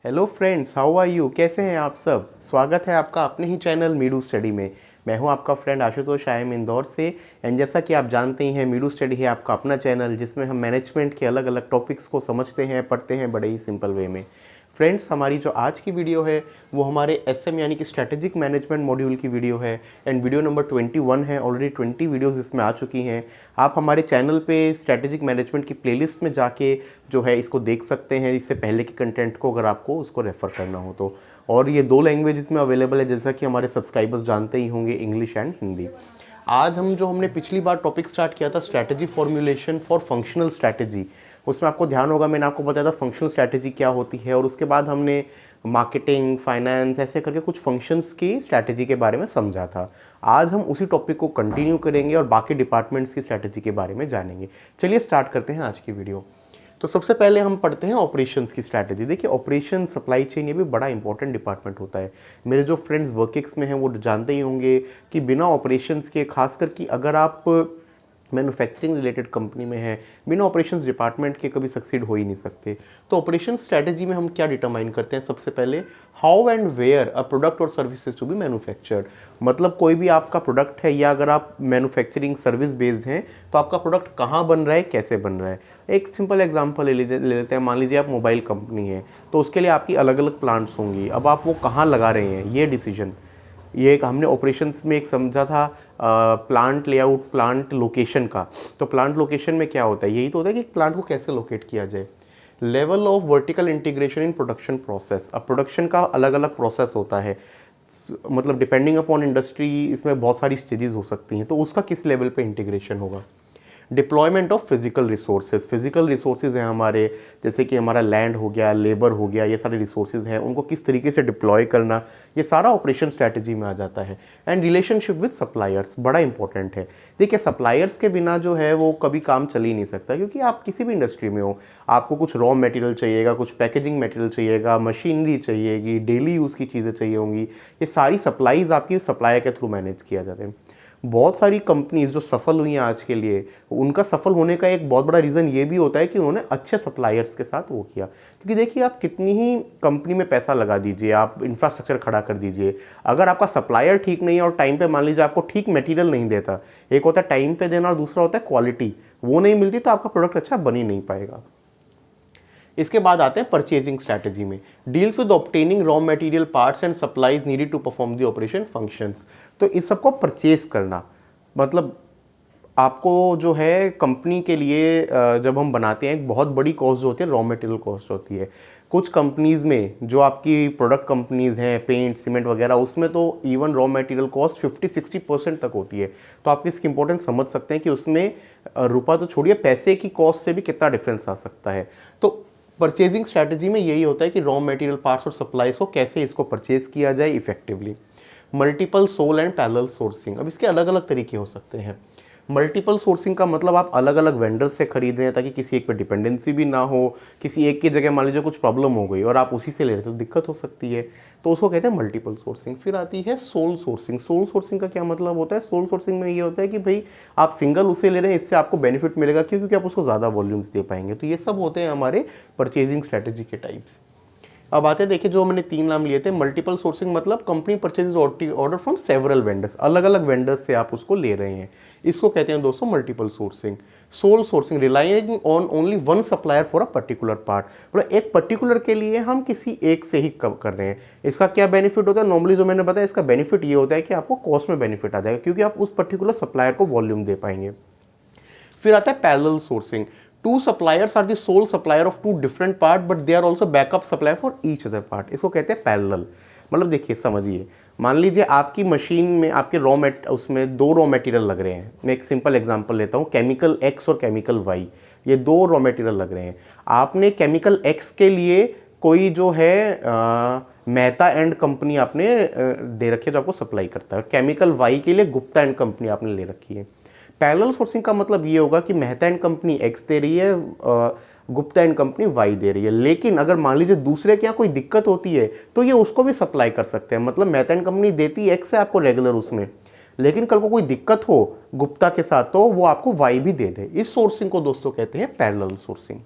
Hello friends, how are you? कैसे हैं आप सब? स्वागत है आपका अपने ही चैनल मीडू स्टडी में। मैं हूं आपका friend Ashutosh, I am Indore से। एंड जैसा कि आप जानते ही हैं, मीडू स्टडी है आपका अपना चैनल जिसमें हम मैनेजमेंट के अलग अलग टॉपिक्स को समझते हैं, पढ़ते हैं बड़े ही सिंपल वे में। फ्रेंड्स, हमारी जो आज की वीडियो है वो हमारे एसएम यानी कि स्ट्रैटेजिक मैनेजमेंट मॉड्यूल की वीडियो है। एंड वीडियो नंबर 21 है। ऑलरेडी 20 वीडियोस इसमें आ चुकी हैं। आप हमारे चैनल पे स्ट्रैटेजिक मैनेजमेंट की प्लेलिस्ट में जाके जो है इसको देख सकते हैं, इससे पहले के कंटेंट को, अगर आपको उसको रेफ़र करना हो तो। और ये 2 लैंग्वेजेस में अवेलेबल है, जैसा कि हमारे सब्सक्राइबर्स जानते ही होंगे, इंग्लिश एंड हिंदी। आज हमने पिछली बार टॉपिक स्टार्ट किया था strategy formulation for functional strategy. उसमें आपको ध्यान होगा, मैंने आपको बताया था फंक्शनल स्ट्रैटेजी क्या होती है, और उसके बाद हमने मार्केटिंग, फाइनेंस, ऐसे करके कुछ फंक्शंस की स्ट्रैटेजी के बारे में समझा था। आज हम उसी टॉपिक को कंटिन्यू करेंगे और बाकी डिपार्टमेंट्स की स्ट्रैटेजी के बारे में जानेंगे। चलिए स्टार्ट करते हैं आज की वीडियो। तो सबसे पहले हम पढ़ते हैं ऑपरेशंस की स्ट्रैटेजी। देखिए, ऑपरेशन, सप्लाई चेन, ये भी बड़ा इंपॉर्टेंट डिपार्टमेंट होता है। मेरे जो फ्रेंड्स वर्किंग्स में हैं वो जानते ही होंगे कि बिना ऑपरेशंस के, खासकर कि अगर आप मैन्युफैक्चरिंग रिलेटेड कंपनी में है, बिना ऑपरेशंस डिपार्टमेंट के कभी सक्सीड हो ही नहीं सकते। तो ऑपरेशन स्ट्रैटेजी में हम क्या डिटरमाइन करते हैं? सबसे पहले, how and where a product और सर्विसेज टू बी मैन्युफैक्चर्ड। मतलब कोई भी आपका प्रोडक्ट है, या अगर आप मैन्युफैक्चरिंग सर्विस बेस्ड हैं, तो आपका प्रोडक्ट कहाँ बन रहा है, कैसे बन रहा है। एक सिंपल एग्जांपल ले लेते हैं। मान लीजिए आप मोबाइल कंपनी है, तो उसके लिए आपकी अलग अलग प्लांट्स होंगी। अब आप वो कहाँ लगा रहे हैं, ये डिसीजन, ये एक हमने ऑपरेशंस में एक समझा था प्लांट लेआउट, प्लांट लोकेशन का। तो प्लांट लोकेशन में क्या होता है? यही तो होता है कि प्लांट को कैसे लोकेट किया जाए। Level of vertical integration in production process. अब प्रोडक्शन का अलग अलग प्रोसेस होता है, मतलब डिपेंडिंग अपॉन इंडस्ट्री इसमें बहुत सारी स्टेजेस हो सकती हैं, तो उसका किस लेवल पे इंटीग्रेशन होगा। Deployment of physical resources. Physical resources हैं हमारे, जैसे कि हमारा लैंड हो गया, लेबर हो गया, ये सारे रिसोर्सेज हैं, उनको किस तरीके से डिप्लॉय करना, ये सारा ऑपरेशन स्ट्रैटेजी में आ जाता है। एंड रिलेशनशिप विद सप्लायर्स बड़ा इंपॉर्टेंट है। देखिए, सप्लायर्स के बिना जो है वो कभी काम चल ही नहीं सकता, क्योंकि आप किसी भी इंडस्ट्री में हो, आपको कुछ रॉ मटेरियल चाहिएगा, कुछ पैकेजिंग मटेरियल चाहिएगा, मशीनरी चाहिएगी, डेली यूज़ की चीज़ें चाहिए होंगी। ये सारी सप्लाईज आपकी सप्लायर के थ्रू मैनेज किया जाता है। बहुत सारी कंपनीज जो सफल हुई हैं आज के लिए, उनका सफल होने का एक बहुत बड़ा रीज़न ये भी होता है कि उन्होंने अच्छे सप्लायर्स के साथ वो किया। क्योंकि देखिए, आप कितनी ही कंपनी में पैसा लगा दीजिए, आप इंफ्रास्ट्रक्चर खड़ा कर दीजिए, अगर आपका सप्लायर ठीक नहीं है और टाइम पे मान लीजिए आपको ठीक मटेरियल नहीं देता, एक होता है टाइम पे देना और दूसरा होता है क्वालिटी, वो नहीं मिलती, तो आपका प्रोडक्ट अच्छा बन ही नहीं पाएगा। इसके बाद आते हैं परचेजिंग स्ट्रैटेजी में। Deals with obtaining raw material, parts and supplies needed to perform the operation functions. तो इस सबको परचेज करना, मतलब आपको जो है कंपनी के लिए जब हम बनाते हैं, एक बहुत बड़ी कॉस्ट जो होती है रॉ मटेरियल कॉस्ट होती है। कुछ कंपनीज़ में जो आपकी प्रोडक्ट कंपनीज़ हैं, पेंट, सीमेंट वगैरह, उसमें तो इवन रॉ मटेरियल कॉस्ट 50-60% तक होती है। तो आप इसकी इंपॉर्टेंस समझ सकते हैं कि उसमें रुपया तो छोड़िए, पैसे की कॉस्ट से भी कितना डिफरेंस आ सकता है। तो परचेजिंग स्ट्रैटेजी में यही होता है कि रॉ मटेरियल, पार्ट्स और सप्लाईज को कैसे इसको परचेज किया जाए effectively. Multiple sole and parallel sourcing. अब इसके अलग अलग तरीके हो सकते हैं। मल्टीपल सोर्सिंग का मतलब आप अलग अलग वेंडर से खरीद रहे हैं, ताकि किसी एक पे डिपेंडेंसी भी ना हो। किसी एक की जगह मान लीजिए कुछ प्रॉब्लम हो गई और आप उसी से ले रहे हैं, तो दिक्कत हो सकती है, तो उसको कहते हैं मल्टीपल सोर्सिंग। फिर आती है सोल सोर्सिंग। सोल सोर्सिंग का क्या मतलब होता है? सोल सोर्सिंग में ये होता है कि भाई आप सिंगल उसे ले रहे हैं, इससे आपको बेनिफिट मिलेगा, क्योंकि आप उसको ज़्यादा वॉल्यूम्स दे पाएंगे। तो ये सब होते हैं हमारे परचेजिंग स्ट्रैटेजी के टाइप्स। अब आते हैं, देखिए, जो मैंने 3 नाम लिए थे। मल्टीपल सोर्सिंग मतलब company purchases order from several vendors, अलग अलग वेंडर्स से आप उसको ले रहे हैं, इसको कहते हैं दोस्तों multiple sourcing. Sole sourcing, relying on only one supplier for a particular part, मतलब एक पर्टिकुलर के लिए हम किसी एक से ही कर रहे हैं। इसका क्या बेनिफिट होता है? नॉर्मली जो मैंने बताया, इसका बेनिफिट ये होता है कि आपको कॉस्ट में बेनिफिट आ जाएगा, क्योंकि आप उस पर्टिकुलर सप्लायर को वॉल्यूम दे पाएंगे। फिर आता है parallel sourcing. Two suppliers are the sole supplier of two different part, but they are also backup supplier for each other part, इसको कहते हैं पैरेलल। मतलब देखिए, समझिए, मान लीजिए आपकी मशीन में आपके उसमें 2 रॉ मटेरियल लग रहे हैं। मैं एक सिंपल एग्जांपल लेता हूँ, केमिकल एक्स और केमिकल वाई, ये 2 रॉ मटेरियल लग रहे हैं। आपने केमिकल एक्स के लिए कोई जो है मेहता एंड कंपनी आपने दे रखी है, जो आपको सप्लाई करता है। केमिकल वाई के लिए गुप्ता एंड कंपनी आपने ले रखी है। पैरेलल सोर्सिंग का मतलब ये होगा कि मेहता एंड कंपनी एक्स दे रही है, Gupta and company why they रही है, लेकिन अगर मान लीजिए दूसरे के यहाँ कोई दिक्कत होती है, तो ये उसको भी सप्लाई कर सकते हैं। मतलब मेहता एंड कंपनी देती है एक्स है आपको रेगुलर उसमें, लेकिन कल को कोई दिक्कत हो गुप्ता के साथ, तो वो आपको वाई भी दे दे। इस सोर्सिंग को दोस्तों कहते हैं पैरेलल सोर्सिंग।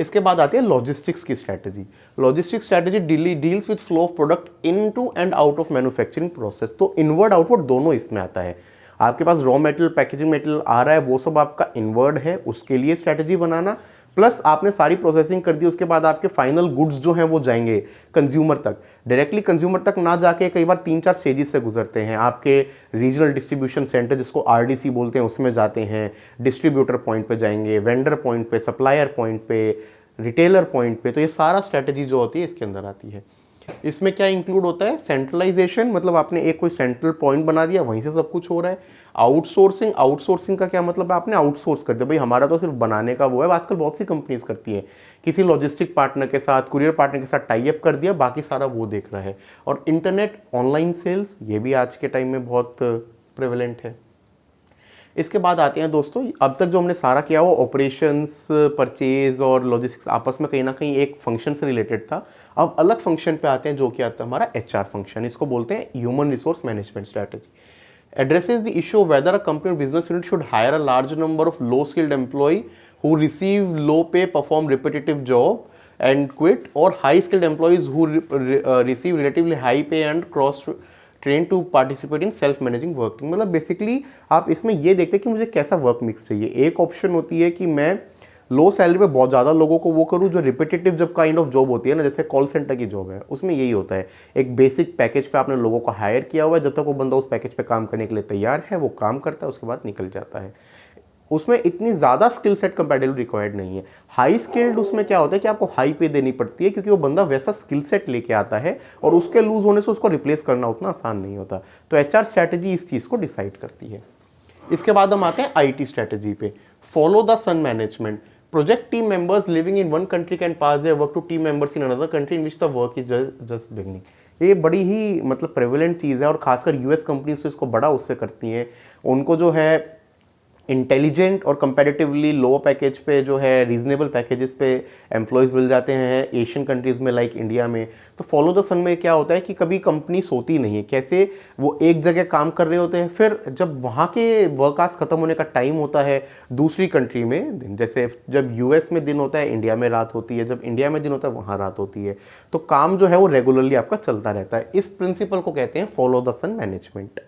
इसके बाद आती है लॉजिस्टिक्स की strategy. Logistics strategy deals with flow of product in to and out of manufacturing process. तो इनवर्ड आउटवर्ड दोनों इसमें आता है। आपके पास रॉ मटेरियल पैकेजिंग मटेरियल आ रहा है, वो सब आपका इनवर्ड है, उसके लिए स्ट्रैटेजी बनाना, प्लस आपने सारी प्रोसेसिंग कर दी, उसके बाद आपके फाइनल गुड्स जो हैं वो जाएंगे कंज्यूमर तक। डायरेक्टली कंज्यूमर तक ना जाके कई बार 3-4 स्टेजेस से गुजरते हैं। आपके रीजनल डिस्ट्रीब्यूशन सेंटर जिसको आरडीसी बोलते हैं उसमें जाते हैं, डिस्ट्रीब्यूटर पॉइंट पे जाएंगे, वेंडर पॉइंट पे, सप्लायर पॉइंट पे, रिटेलर पॉइंट पे। तो ये सारा स्ट्रैटेजी जो होती है इसके अंदर आती है। इसमें क्या इंक्लूड होता है? सेंट्रलाइजेशन, मतलब आपने एक कोई सेंट्रल पॉइंट बना दिया, वहीं से सब कुछ हो रहा है। आउटसोर्सिंग, आउटसोर्सिंग का क्या मतलब है? आपने आउटसोर्स कर दिया, भाई हमारा तो सिर्फ बनाने का वो है। आजकल बहुत सी कंपनीज करती हैं, किसी लॉजिस्टिक पार्टनर के साथ, कुरियर पार्टनर के साथ टाई अप कर दिया, बाकी सारा वो देख रहा है। और इंटरनेट ऑनलाइन सेल्स, ये भी आज के टाइम में बहुत प्रेवलेंट है। इसके बाद आते हैं दोस्तों, अब तक जो हमने सारा किया वो ऑपरेशंस, परचेज और लॉजिस्टिक्स आपस में कहीं ना कहीं एक फंक्शन से रिलेटेड था। अब अलग फंक्शन पे आते हैं जो कि आता है हमारा एचआर फंक्शन। इसको बोलते हैं human resource management strategy. Addresses the issue of whether a company or business unit should hire a large number of low-skilled employee who receive low pay, perform repetitive job and quit, or high-skilled employees who receive relatively high pay and cross train to participate in self-managing work। मतलब basically आप इसमें ये देखते हैं कि मुझे कैसा work mix चाहिए। एक ऑप्शन होती है कि मैं लो सैलरी पे बहुत ज़्यादा लोगों को वो करूँ, जो रिपीटेटिव जब काइंड ऑफ जॉब होती है ना, जैसे कॉल सेंटर की जॉब है, उसमें यही होता है। एक बेसिक पैकेज पे आपने लोगों को हायर किया हुआ है, जब तक वो बंदा उस पैकेज पे काम करने के लिए तैयार है वो काम करता है, उसके बाद निकल जाता है। उसमें इतनी ज़्यादा स्किल सेट कंपैटिबल रिक्वायर्ड नहीं है। हाई स्किल्ड उसमें क्या होता है कि आपको हाई पे देनी पड़ती है, क्योंकि वो बंदा वैसा स्किल सेट लेके आता है और उसके लूज होने से उसको रिप्लेस करना उतना आसान नहीं होता। तो एचआर स्ट्रैटेजी इस चीज़ को डिसाइड करती है। इसके बाद हम आते हैं आईटी स्ट्रैटेजी पे। Follow the sun management. Project team members living in one country can pass their work to team members in another country in which the work is just beginning। ये बड़ी ही मतलब प्रेवलेंट चीज़ है, और खासकर US companies तो इसको बड़ा उससे करती हैं। उनको जो है इंटेलिजेंट और कंपैरेटिवली लो पैकेज पे जो है रीजनेबल पैकेजेस पे एम्प्लॉयज़ मिल जाते हैं एशियन कंट्रीज़ में, लाइक इंडिया में। तो फॉलो द सन में क्या होता है कि कभी कंपनी सोती नहीं है, कैसे वो एक जगह काम कर रहे होते हैं, फिर जब वहाँ के वर्क आवर्स खत्म होने का टाइम होता है दूसरी कंट्री में दिन, जैसे जब यूएस में दिन होता है इंडिया में रात होती है, जब इंडिया में दिन होता है वहाँ रात होती है, तो काम जो है वो रेगुलरली आपका चलता रहता है। इस प्रिंसिपल को कहते हैं follow the sun management.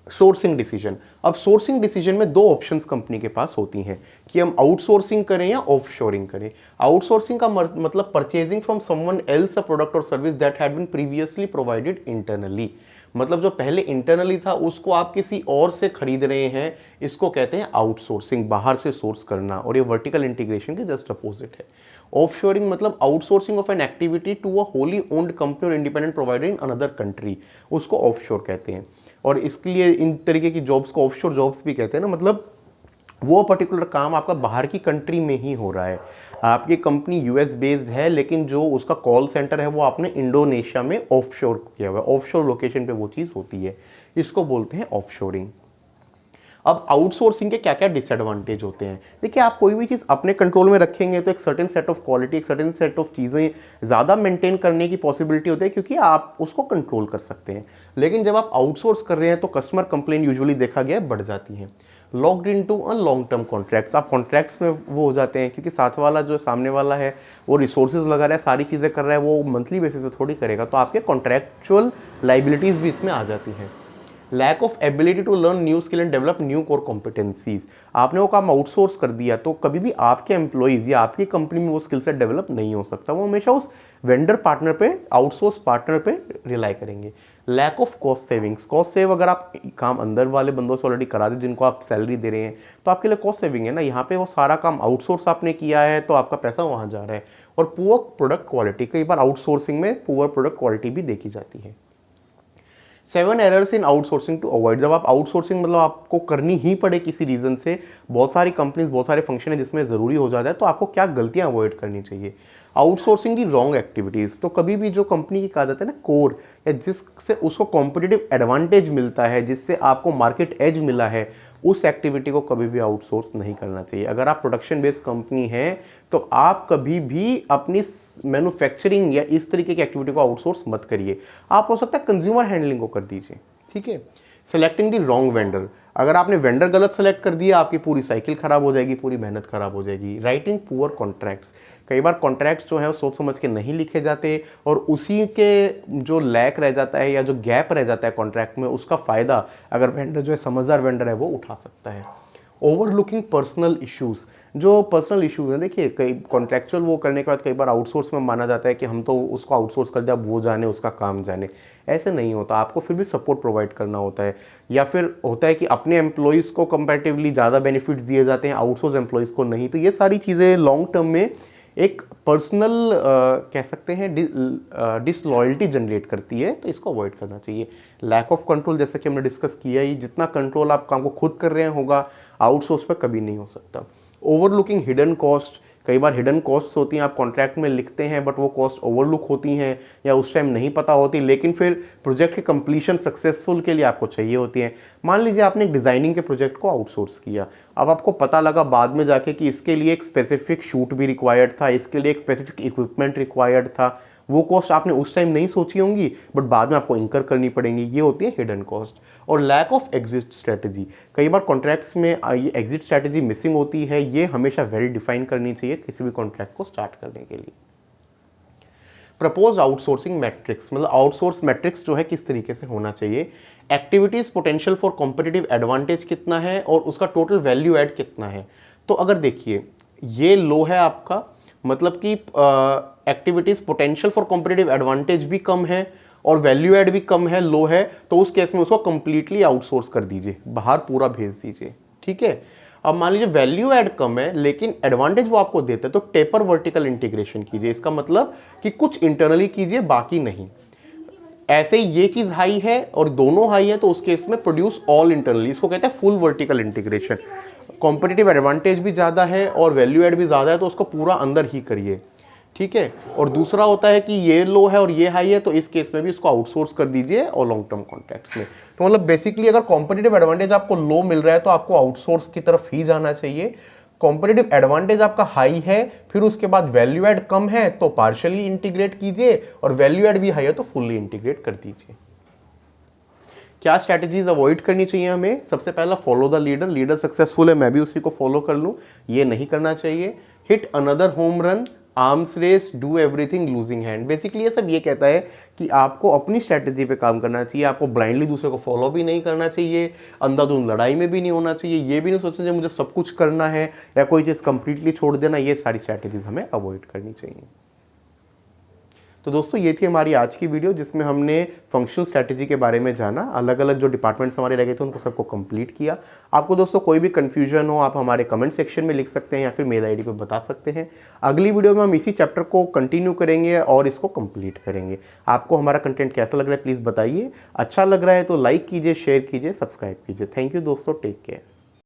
Sourcing decision. अब सोर्सिंग डिसीजन में दो ऑप्शंस कंपनी के पास होती हैं कि हम आउटसोर्सिंग करें या ऑफशोरिंग करें। आउटसोर्सिंग का मतलब purchasing from someone else a product और service that had been previously provided internally. मतलब जो पहले इंटरनली था उसको आप किसी और से खरीद रहे हैं, इसको कहते हैं आउटसोर्सिंग, बाहर से सोर्स करना, और ये वर्टिकल इंटीग्रेशन के जस्ट अपोजिट है। ऑफशोरिंग मतलब outsourcing of an activity to a wholly owned company और independent provider in another country, उसको ऑफशोर कहते हैं। और इसके लिए इन तरीके की जॉब्स को ऑफशोर जॉब्स भी कहते हैं ना, मतलब वो पर्टिकुलर काम आपका बाहर की कंट्री में ही हो रहा है। आपकी कंपनी यूएस बेस्ड है, लेकिन जो उसका कॉल सेंटर है वो आपने इंडोनेशिया में ऑफशोर किया हुआ है, ऑफशोर लोकेशन पे वो चीज़ होती है, इसको बोलते हैं ऑफशोरिंग। अब आउटसोर्सिंग के क्या क्या डिसएडवांटेज होते हैं? देखिए, आप कोई भी चीज़ अपने कंट्रोल में रखेंगे तो एक सर्टेन सेट ऑफ क्वालिटी, एक सर्टेन सेट ऑफ चीज़ें ज़्यादा मेंटेन करने की पॉसिबिलिटी होती है, क्योंकि आप उसको कंट्रोल कर सकते हैं। लेकिन जब आप आउटसोर्स कर रहे हैं तो कस्टमर कंप्लेन यूजुअली देखा गया बढ़ जाती हैं। Locked in to a long term contracts, आप कॉन्ट्रैक्ट्स में वो हो जाते हैं, क्योंकि साथ वाला जो सामने वाला है वो रिसोर्सेज लगा रहा है, सारी चीज़ें कर रहा है, वो मंथली बेसिस पे थोड़ी करेगा, तो आपके कॉन्ट्रैक्चुअल लाइबिलिटीज़ भी इसमें आ जाती हैं। Lack of ability to learn new skill and develop new core competencies, आपने वो काम आउटसोर्स कर दिया तो कभी भी आपके एम्प्लॉइज या आपकी कंपनी में वो स्किल सेट डेवलप नहीं हो सकता, वो हमेशा उस वेंडर पार्टनर पे, आउटसोर्स पार्टनर पे रिलाई करेंगे। Lack of cost savings, cost save अगर आप काम अंदर वाले बंदों से ऑलरेडी करा दें जिनको आप सैलरी दे रहे हैं तो आपके लिए कॉस्ट सेविंग है ना, यहाँ पे वो सारा काम आउटसोर्स आपने किया है तो आपका पैसा वहाँ जा रहा है। और पुअर प्रोडक्ट क्वालिटी, कई बार आउटसोर्सिंग में पुअर प्रोडक्ट क्वालिटी भी देखी जाती है। 7 errors in outsourcing to avoid, जब आप आउटसोर्सिंग मतलब आपको करनी ही पड़े किसी रीजन से, बहुत सारी कंपनीज, बहुत सारे फंक्शन है जिसमें ज़रूरी हो जाता है, तो आपको क्या गलतियां अवॉइड करनी चाहिए। आउटसोर्सिंग की रॉन्ग एक्टिविटीज़, तो कभी भी जो कंपनी की कहा जाता है ना कोर, या जिससे उसको कॉम्पिटिटिव एडवांटेज मिलता है, जिससे आपको मार्केट एज मिला है, उस एक्टिविटी को कभी भी आउटसोर्स नहीं करना चाहिए। अगर आप प्रोडक्शन बेस्ड कंपनी है तो आप कभी भी अपनी मैन्युफैक्चरिंग या इस तरीके की एक्टिविटी को आउटसोर्स मत करिए। आप हो सकता है कंज्यूमर हैंडलिंग को कर दीजिए, ठीक है। सेलेक्टिंग द रॉन्ग वेंडर, अगर आपने वेंडर गलत सेलेक्ट कर दिया, आपकी पूरी साइकिल खराब हो जाएगी, पूरी मेहनत खराब हो जाएगी। राइटिंग पुअर कॉन्ट्रैक्ट्स, कई बार कॉन्ट्रैक्ट्स जो है वो सोच समझ के नहीं लिखे जाते और उसी के जो लैक रह जाता है या जो गैप रह जाता है कॉन्ट्रैक्ट में, उसका फ़ायदा अगर वेंडर जो है समझदार वेंडर है वो उठा सकता है। ओवरलुकिंग पर्सनल इश्यूज़, जो पर्सनल इश्यूज़ हैं, देखिए कई कॉन्ट्रैक्चुअल वो करने के बाद कई बार आउटसोर्स में माना जाता है कि हम तो उसको आउटसोर्स कर दिया, अब वो जाने, उसका काम जाने। ऐसे नहीं होता, आपको फिर भी सपोर्ट प्रोवाइड करना होता है। या फिर होता है कि अपने एम्प्लॉयज़ को कंपैरेटिवली ज़्यादा बेनिफिट्स दिए जाते हैं, आउटसोर्स एम्प्लॉयज़ को नहीं। तो ये सारी चीज़ें लॉन्ग टर्म में एक पर्सनल कह सकते हैं डिसलॉयल्टी जनरेट करती है, तो इसको अवॉइड करना चाहिए। लैक ऑफ कंट्रोल, जैसे कि हमने डिस्कस किया ही, जितना कंट्रोल आप काम को खुद कर रहे हैं होगा, आउटसोर्स पर कभी नहीं हो सकता। ओवरलुकिंग हिडन कॉस्ट, कई बार हिडन कॉस्ट्स होती हैं, आप कॉन्ट्रैक्ट में लिखते हैं बट वो कॉस्ट ओवरलुक होती हैं या उस टाइम नहीं पता होती, लेकिन फिर प्रोजेक्ट की कंप्लीशन सक्सेसफुल के लिए आपको चाहिए होती है। मान लीजिए आपने एक डिज़ाइनिंग के प्रोजेक्ट को आउटसोर्स किया, अब आपको पता लगा बाद में जाके कि इसके लिए एक स्पेसिफिक शूट भी रिक्वायर्ड था, इसके लिए एक स्पेसिफिक इक्विपमेंट रिक्वायर्ड था। वो कॉस्ट आपने उस टाइम नहीं सोची होंगी बट बाद में आपको इंकर करनी पड़ेंगी, ये होती है हिडन कॉस्ट। और लैक ऑफ एग्जिट स्ट्रेटजी, कई बार कॉन्ट्रैक्ट्स में ये एग्जिट स्ट्रेटजी मिसिंग होती है, ये हमेशा वेल डिफाइन करनी चाहिए किसी भी कॉन्ट्रैक्ट को स्टार्ट करने के लिए। प्रपोज आउटसोर्सिंग मैट्रिक्स, मतलब आउटसोर्स मैट्रिक्स जो है किस तरीके से होना चाहिए। Activities potential for competitive advantage कितना है और उसका टोटल वैल्यू ऐड कितना है। तो अगर देखिए ये लो है आपका, मतलब कि activities potential for competitive advantage भी कम है और वैल्यू ऐड भी कम है, लो है, तो उस केस में उसको कंप्लीटली आउटसोर्स कर दीजिए, बाहर पूरा भेज दीजिए, ठीक है। अब मान लीजिए वैल्यू ऐड कम है लेकिन एडवांटेज वो आपको देता है, तो टेपर वर्टिकल इंटीग्रेशन कीजिए। इसका मतलब कि कुछ इंटरनली कीजिए, बाकी नहीं। ऐसे ये चीज हाई है और दोनों हाई है, तो उस केस में प्रोड्यूस ऑल इंटरनली, इसको कहते हैं full vertical integration. Competitive advantage भी ज़्यादा है और वैल्यू ऐड भी ज़्यादा है, तो उसको पूरा अंदर ही करिए, ठीक है। और दूसरा होता है कि ये लो है और ये हाई है, तो इस केस में भी इसको आउटसोर्स कर दीजिए और लॉन्ग टर्म कॉन्ट्रैक्ट्स में। तो मतलब बेसिकली अगर कॉम्पिटिटिव एडवांटेज आपको लो मिल रहा है तो आपको आउटसोर्स की तरफ ही जाना चाहिए। कॉम्पिटिटिव एडवांटेज आपका हाई है, फिर उसके बाद वैल्यू ऐड कम है तो पार्शियली इंटीग्रेट कीजिए, और वैल्यू ऐड भी हाई है तो फुल्ली इंटीग्रेट कर दीजिए। क्या स्ट्रैटेजीज अवॉइड करनी चाहिए हमें? सबसे पहला, follow the leader, leader successful है मैं भी उसी को फॉलो कर लूं, ये नहीं करना चाहिए। Hit another home run, arms race, do everything losing hand. Basically ये सब ये कहता है कि आपको अपनी स्ट्रैटेजी पे काम करना चाहिए, आपको ब्लाइंडली दूसरे को फॉलो भी नहीं करना चाहिए, अंधाधुंध लड़ाई में भी नहीं होना चाहिए, ये भी नहीं सोचना चाहिए मुझे सब कुछ करना है या कोई चीज़ कंप्लीटली छोड़ देना। ये सारी स्ट्रैटेजीज हमें अवॉइड करनी चाहिए। तो दोस्तों ये थी हमारी आज की वीडियो, जिसमें हमने फंक्शनल स्ट्रैटेजी के बारे में जाना, अलग अलग जो डिपार्टमेंट्स हमारे रह गए थे उनको सबको कंप्लीट किया। आपको दोस्तों कोई भी कंफ्यूजन हो आप हमारे कमेंट सेक्शन में लिख सकते हैं या फिर मेल आईडी पे बता सकते हैं। अगली वीडियो में हम इसी चैप्टर को कंटिन्यू करेंगे और इसको कंप्लीट करेंगे। आपको हमारा कंटेंट कैसा लग रहा है प्लीज़ बताइए, अच्छा लग रहा है तो लाइक कीजिए, शेयर कीजिए, सब्सक्राइब कीजिए। थैंक यू दोस्तों, टेक केयर।